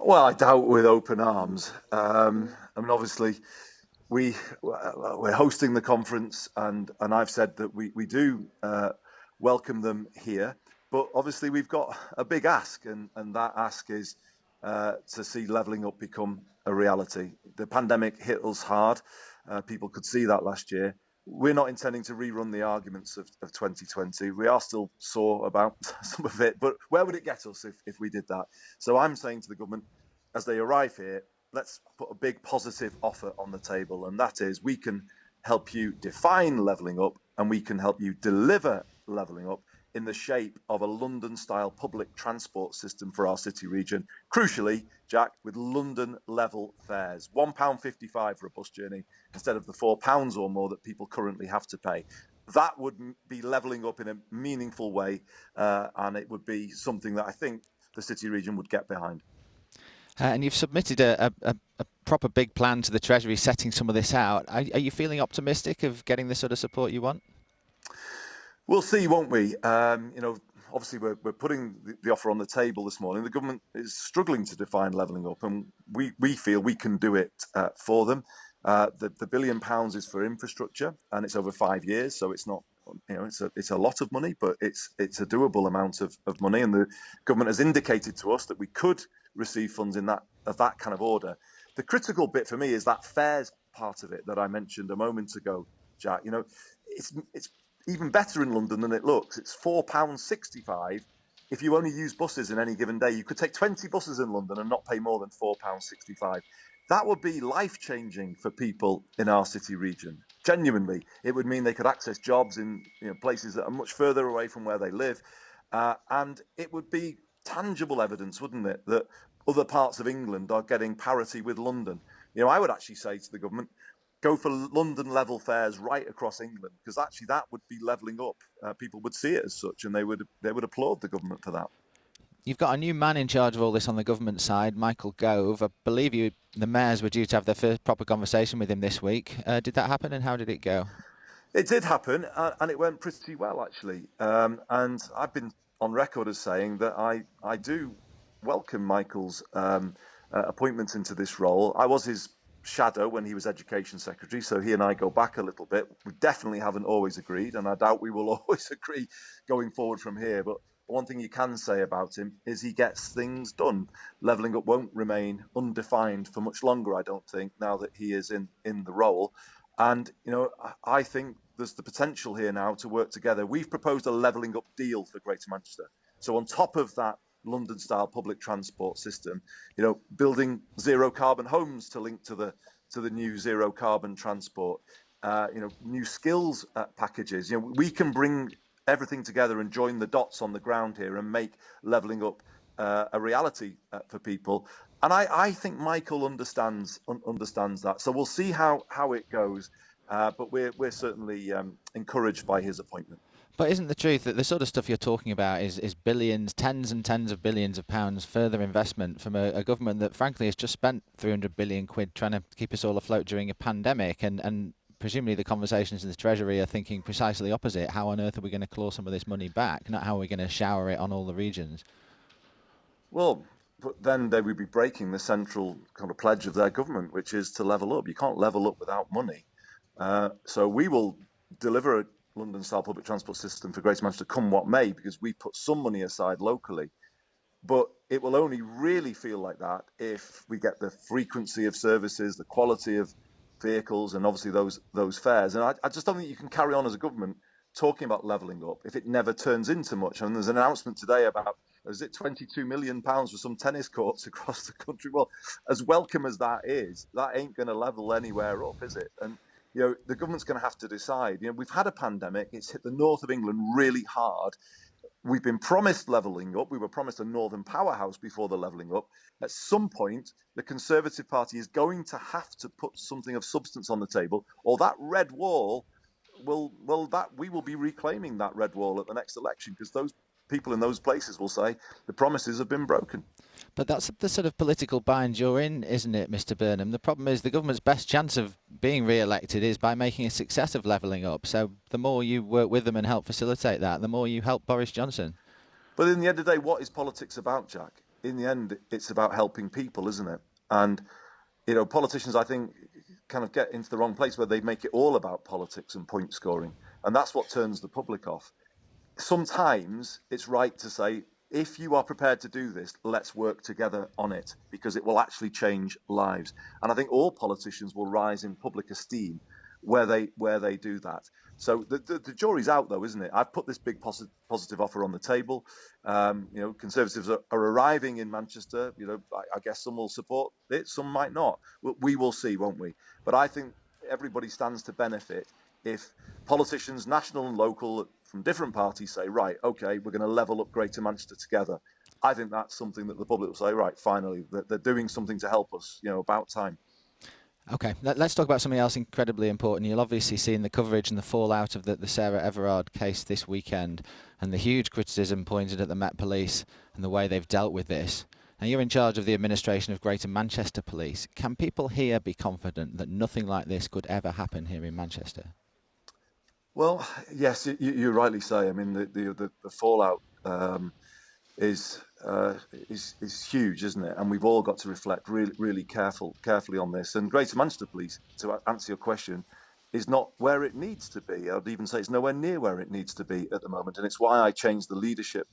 Well, I doubt with open arms. I mean, obviously, we're hosting the conference, and I've said that we do welcome them here. But obviously, we've got a big ask, and that ask is to see levelling up become a reality. The pandemic hit us hard. People could see that last year. We're not intending to rerun the arguments of 2020. We are still sore about some of it, but where would it get us if we did that? So I'm saying to the government, as they arrive here, let's put a big positive offer on the table, and that is we can help you define levelling up, and we can help you deliver levelling up in the shape of a London-style public transport system for our city region. Crucially, Jack, with London-level fares, £1.55 for a bus journey instead of the £4 or more that people currently have to pay. That would be levelling up in a meaningful way, and it would be something that I think the city region would get behind. And you've submitted a proper big plan to the Treasury setting some of this out. Are you feeling optimistic of getting the sort of support you want? We'll see, won't we? Obviously we're putting the offer on the table this morning. The government is struggling to define levelling up, and we feel we can do it for them. The £1 billion is for infrastructure, and it's over 5 years, so it's not, it's a lot of money, but it's a doable amount of money. And the government has indicated to us that we could receive funds in that kind of order. The critical bit for me is that fares part of it that I mentioned a moment ago, Jack. It's even better in London than it looks. It's £4.65 if you only use buses in any given day. You could take 20 buses in London and not pay more than £4.65. That would be life-changing for people in our city region. Genuinely, it would mean they could access jobs in places that are much further away from where they live, and it would be tangible evidence, wouldn't it, that other parts of England are getting parity with London. I would actually say to the government, go for London level fares right across England, because actually that would be levelling up. People would see it as such, and they would applaud the government for that. You've got a new man in charge of all this on the government side, Michael Gove. I believe the mayors were due to have their first proper conversation with him this week. Did that happen, and how did it go? It did happen, and it went pretty well, actually. And I've been on record as saying that I do welcome Michael's appointment into this role. I was his shadow when he was Education Secretary, so he and I go back a little bit. We definitely haven't always agreed, and I doubt we will always agree going forward from here. But one thing you can say about him is he gets things done. Levelling up won't remain undefined for much longer, I don't think, now that he is in the role. And, I think there's the potential here now to work together. We've proposed a levelling up deal for Greater Manchester. So on top of that London-style public transport system, building zero carbon homes to link to the new zero carbon transport, new skills packages. We can bring everything together and join the dots on the ground here and make levelling up a reality for people. And I think Michael understands that. So we'll see how it goes. But we're certainly encouraged by his appointment. But isn't the truth that the sort of stuff you're talking about is billions, tens and tens of billions of pounds further investment from a government that frankly has just spent 300 billion quid trying to keep us all afloat during a pandemic, and presumably the conversations in the Treasury are thinking precisely opposite. How on earth are we going to claw some of this money back? Not how are we going to shower it on all the regions? Well, but then they would be breaking the central kind of pledge of their government, which is to level up. You can't level up without money. So we will deliver a London-style public transport system for Greater Manchester come what may, because we put some money aside locally. But it will only really feel like that if we get the frequency of services, the quality of vehicles, and obviously those fares. And I just don't think you can carry on as a government talking about levelling up if it never turns into much. And there's an announcement today about, is it £22 million for some tennis courts across the country? Well, as welcome as that is, that ain't going to level anywhere up, is it? And the government's going to have to decide. We've had a pandemic. It's hit the north of England really hard. We've been promised levelling up. We were promised a northern powerhouse before the levelling up. At some point, the Conservative Party is going to have to put something of substance on the table, or that red wall we will be reclaiming that red wall at the next election, because those people in those places will say the promises have been broken. But that's the sort of political bind you're in, isn't it, Mr. Burnham? The problem is the government's best chance of being re-elected is by making a success of levelling up. So the more you work with them and help facilitate that, the more you help Boris Johnson. But in the end of the day, what is politics about, Jack? in the end, it's about helping people, isn't it? And politicians, I think, kind of get into the wrong place where they make it all about politics and point scoring, and that's what turns the public off. Sometimes it's right to say, if you are prepared to do this, let's work together on it because it will actually change lives. And I think all politicians will rise in public esteem where they do that. So the jury's out, though, isn't it? I've put this big positive offer on the table. Conservatives are arriving in Manchester. I guess some will support it, some might not. We will see, won't we? But I think everybody stands to benefit if politicians, national and local, from different parties say, right, okay, we're going to level up Greater Manchester together. I think that's something that the public will say, right, finally, they're doing something to help us, about time. Okay, let's talk about something else incredibly important. You'll obviously seen the coverage and the fallout of the Sarah Everard case this weekend, and the huge criticism pointed at the Met Police and the way they've dealt with this. Now, you're in charge of the administration of Greater Manchester Police. Can people here be confident that nothing like this could ever happen here in Manchester? Well, yes, you rightly say. I mean, the fallout is huge, isn't it? And we've all got to reflect really carefully on this. And Greater Manchester Police, to answer your question, is not where it needs to be. I'd even say it's nowhere near where it needs to be at the moment. And it's why I changed the leadership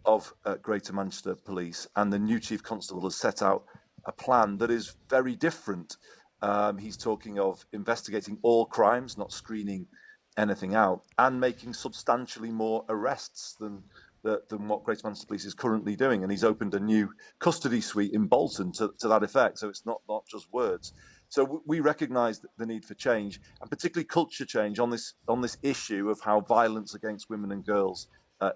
of Greater Manchester Police, and the new Chief Constable has set out a plan that is very different. He's talking of investigating all crimes, not screening anything out, and making substantially more arrests than what Greater Manchester Police is currently doing. And he's opened a new custody suite in Bolton to that effect. So it's not just words. So we recognise the need for change, and particularly culture change on this issue of how violence against women and girls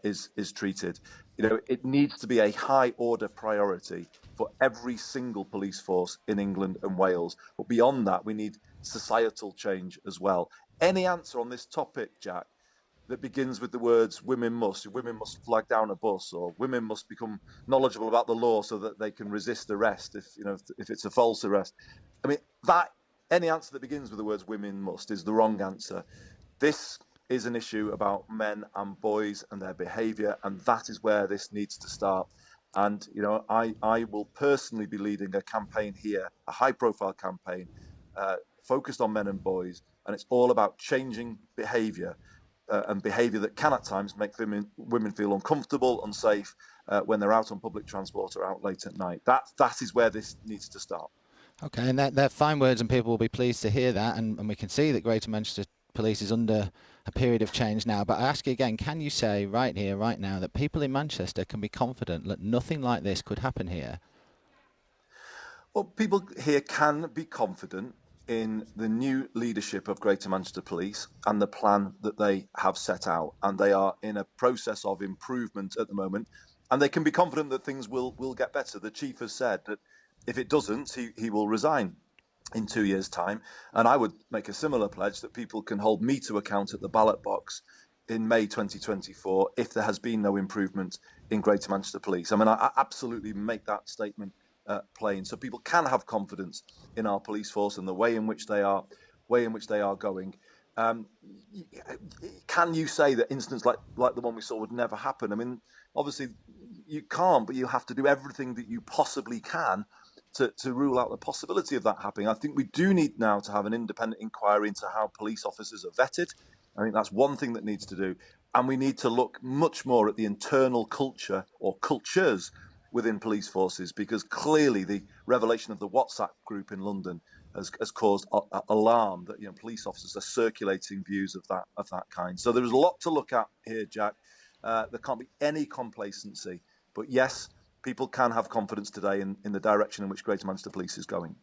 is treated. It needs to be a high order priority for every single police force in England and Wales. But beyond that, we need societal change as well. Any answer on this topic, Jack, that begins with the words women must flag down a bus, or women must become knowledgeable about the law so that they can resist arrest if it's a false arrest. I mean, that any answer that begins with the words women must is the wrong answer. This is an issue about men and boys and their behaviour, and that is where this needs to start. And I will personally be leading a campaign here, a high-profile campaign focused on men and boys, and it's all about changing behaviour. And behaviour that can at times make women feel uncomfortable, unsafe when they're out on public transport or out late at night. That is where this needs to start. Okay, and they're fine words, and people will be pleased to hear that. And we can see that Greater Manchester Police is under a period of change now. But I ask you again, can you say right here, right now, that people in Manchester can be confident that nothing like this could happen here? Well, people here can be confident in the new leadership of Greater Manchester Police and the plan that they have set out. And they are in a process of improvement at the moment. And they can be confident that things will get better. The chief has said that if it doesn't, he will resign in 2 years' time. And I would make a similar pledge that people can hold me to account at the ballot box in May 2024 if there has been no improvement in Greater Manchester Police. I mean, I absolutely make that statement plain, so people can have confidence in our police force and the way in which they are going. Um, can you say that incidents like the one we saw would never happen? I mean, obviously you can't, but you have to do everything that you possibly can to rule out the possibility of that happening. I think we do need now to have an independent inquiry into how police officers are vetted. I think that's one thing that needs to do. And we need to look much more at the internal culture or cultures within police forces, because clearly the revelation of the WhatsApp group in London has caused alarm that police officers are circulating views of that kind. So there's a lot to look at here, Jack. There can't be any complacency. But yes, people can have confidence today in the direction in which Greater Manchester Police is going.